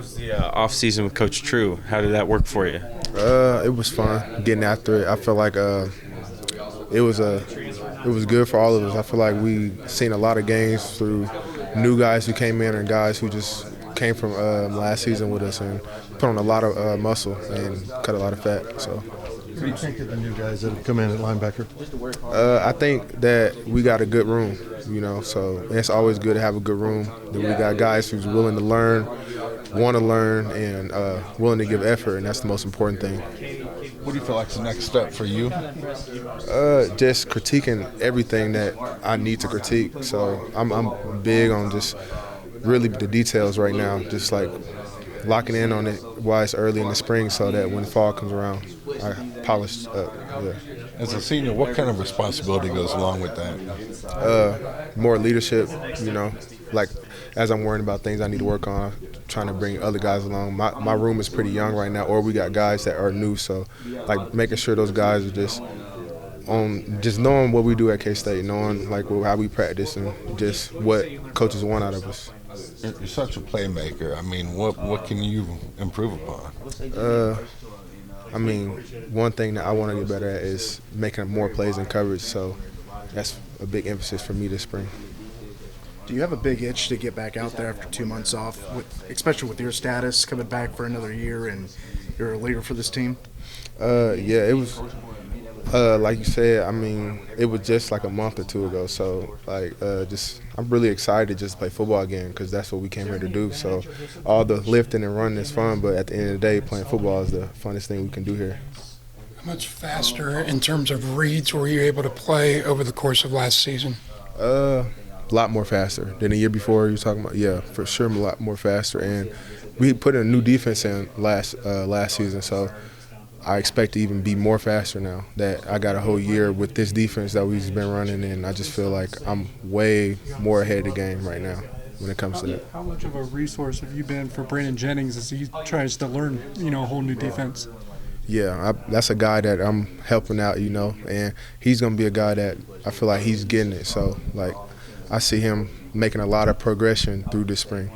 was the off season with Coach True? How did that work for you? It was fun getting after it. I feel like it was good for all of us. I feel like we seen a lot of games through new guys who came in and guys who just came from last season with us and put on a lot of muscle and cut a lot of fat. So. What do you think of the new guys that have come in at linebacker? I think that we got a good room, so it's always good to have a good room. That we got guys who's willing to learn, want to learn, and willing to give effort, and that's the most important thing. What do you feel like is the next step for you? Just critiquing everything that I need to critique. So I'm big on just really the details right now, just like locking in on it while it's early in the spring so that when fall comes around, I polish up. Yeah. As a senior, what kind of responsibility goes along with that? More leadership, like as I'm worrying about things I need to work on, trying to bring other guys along. My room is pretty young right now, or we got guys that are new, so like making sure those guys are just knowing what we do at K-State, knowing like how we practice and just what coaches want out of us. You're such a playmaker. I mean, what can you improve upon? One thing that I want to get better at is making more plays in coverage, so that's a big emphasis for me this spring. Do you have a big itch to get back out there after 2 months off, especially with your status coming back for another year and you're a leader for this team? Yeah, it was like you said. It was just like a month or two ago. So I'm really excited to just play football again because that's what we came here to do. So all the lifting and running is fun, but at the end of the day, playing football is the funnest thing we can do here. How much faster in terms of reads were you able to play over the course of last season? A lot more faster than the year before. You're talking about, yeah, for sure, a lot more faster. And we put a new defense in last season, so I expect to even be more faster now that I got a whole year with this defense that we've been running, and I just feel like I'm way more ahead of the game right now when it comes to that. How much of a resource have you been for Brandon Jennings as he tries to learn, a whole new defense? Yeah, that's a guy that I'm helping out, and he's going to be a guy that I feel like he's getting it. So, I see him making a lot of progression through this spring.